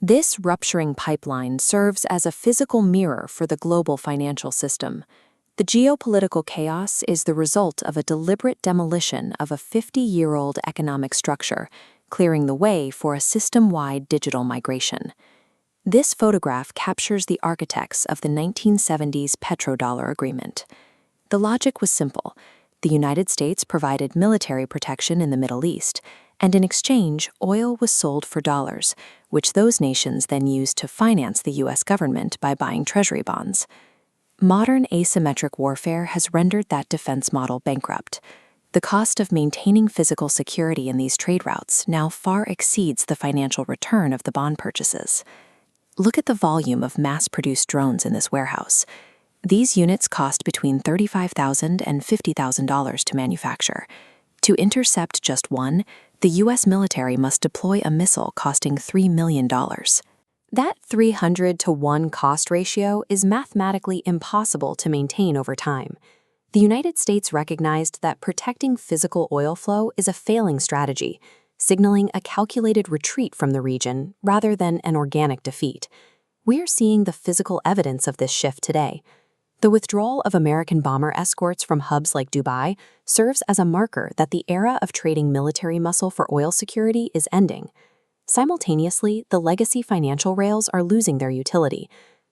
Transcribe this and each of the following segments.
This rupturing pipeline serves as a physical mirror for the global financial system. The geopolitical chaos is the result of a deliberate demolition of a 50-year-old economic structure, clearing the way for a system-wide digital migration. This photograph captures the architects of the 1970s petrodollar agreement. The logic was simple. The United States provided military protection in the Middle East, and in exchange, oil was sold for dollars, which those nations then used to finance the U.S. government by buying treasury bonds. Modern asymmetric warfare has rendered that defense model bankrupt. The cost of maintaining physical security in these trade routes now far exceeds the financial return of the bond purchases. Look at the volume of mass-produced drones in this warehouse. These units cost between $35,000 and $50,000 to manufacture. To intercept just one, the U.S. military must deploy a missile costing $3 million. That 300 to 1 cost ratio is mathematically impossible to maintain over time. The United States recognized that protecting physical oil flow is a failing strategy, signaling a calculated retreat from the region rather than an organic defeat. We're seeing the physical evidence of this shift today. The withdrawal of American bomber escorts from hubs like Dubai serves as a marker that the era of trading military muscle for oil security is ending. Simultaneously, the legacy financial rails are losing their utility.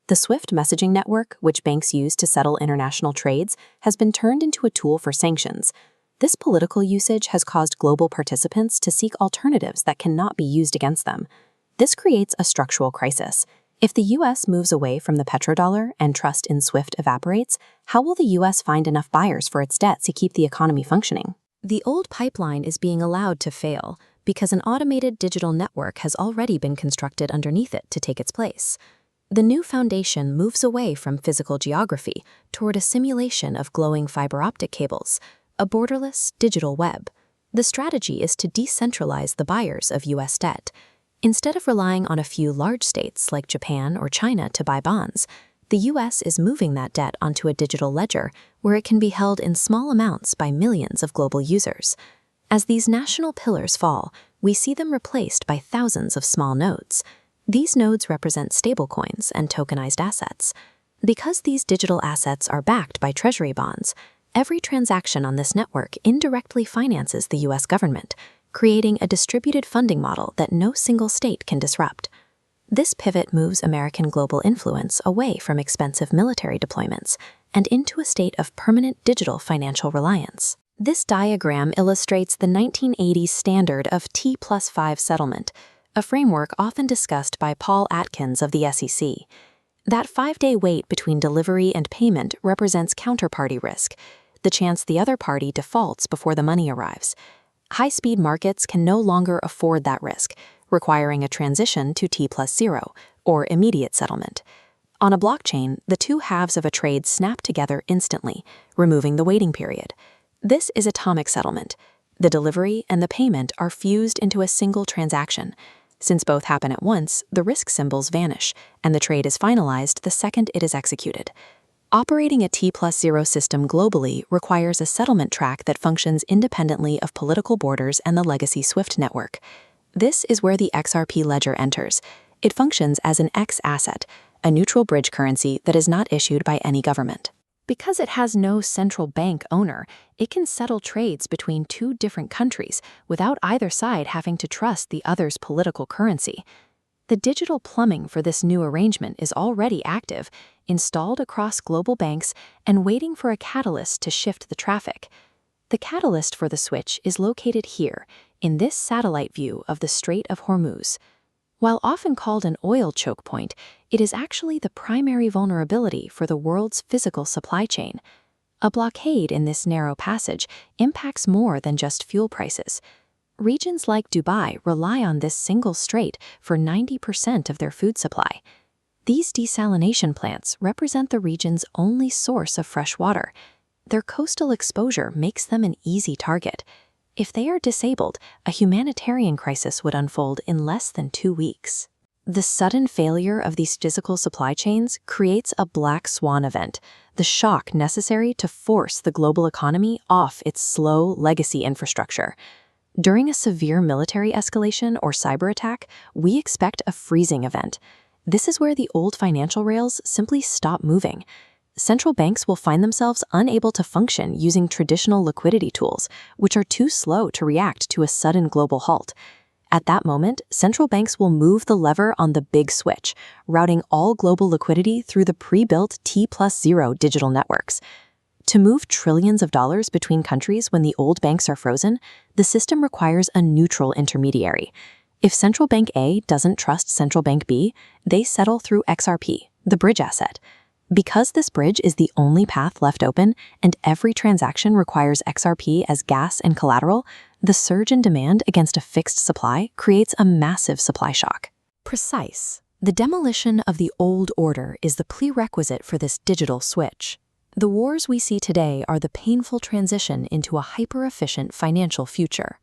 The SWIFT messaging network, which banks use to settle international trades, has been turned into a tool for sanctions. This political usage has caused global participants to seek alternatives that cannot be used against them. This creates a structural crisis. If the U.S. moves away from the petrodollar and trust in SWIFT evaporates, how will the U.S. find enough buyers for its debt to keep the economy functioning? The old pipeline is being allowed to fail because an automated digital network has already been constructed underneath it to take its place. The new foundation moves away from physical geography toward a simulation of glowing fiber optic cables, a borderless digital web. The strategy is to decentralize the buyers of U.S. debt. Instead of relying on a few large states like Japan or China to buy bonds, the U.S. is moving that debt onto a digital ledger where it can be held in small amounts by millions of global users. As these national pillars fall, we see them replaced by thousands of small nodes. These nodes represent stablecoins and tokenized assets. Because these digital assets are backed by treasury bonds, every transaction on this network indirectly finances the U.S. government, creating a distributed funding model that no single state can disrupt. This pivot moves American global influence away from expensive military deployments and into a state of permanent digital financial reliance. This diagram illustrates the 1980s standard of T+5 settlement, a framework often discussed by Paul Atkins of the SEC. That 5-day wait between delivery and payment represents counterparty risk, the chance the other party defaults before the money arrives. High-speed markets can no longer afford that risk, requiring a transition to T+0, or immediate settlement. On a blockchain, the two halves of a trade snap together instantly, removing the waiting period. This is atomic settlement. The delivery and the payment are fused into a single transaction. Since both happen at once, the risk symbols vanish, and the trade is finalized the second it is executed. Operating a T+0 system globally requires a settlement track that functions independently of political borders and the legacy SWIFT network. This is where the XRP ledger enters. It functions as an X asset, a neutral bridge currency that is not issued by any government. Because it has no central bank owner, it can settle trades between two different countries without either side having to trust the other's political currency. The digital plumbing for this new arrangement is already active, installed across global banks, and waiting for a catalyst to shift the traffic. The catalyst for the switch is located here, in this satellite view of the Strait of Hormuz. While often called an oil choke point, it is actually the primary vulnerability for the world's physical supply chain. A blockade in this narrow passage impacts more than just fuel prices. Regions like Dubai rely on this single strait for 90% of their food supply. These desalination plants represent the region's only source of fresh water. Their coastal exposure makes them an easy target. If they are disabled, a humanitarian crisis would unfold in less than 2 weeks. The sudden failure of these physical supply chains creates a black swan event, the shock necessary to force the global economy off its slow legacy infrastructure. During a severe military escalation or cyber attack, we expect a freezing event. This is where the old financial rails simply stop moving. Central banks will find themselves unable to function using traditional liquidity tools, which are too slow to react to a sudden global halt. At that moment, central banks will move the lever on the big switch, routing all global liquidity through the pre-built T+0 digital networks. To move trillions of dollars between countries when the old banks are frozen, the system requires a neutral intermediary. If Central Bank A doesn't trust Central Bank B, they settle through XRP, the bridge asset. Because this bridge is the only path left open and every transaction requires XRP as gas and collateral, the surge in demand against a fixed supply creates a massive supply shock. Precise. The demolition of the old order is the prerequisite for this digital switch. The wars we see today are the painful transition into a hyper-efficient financial future.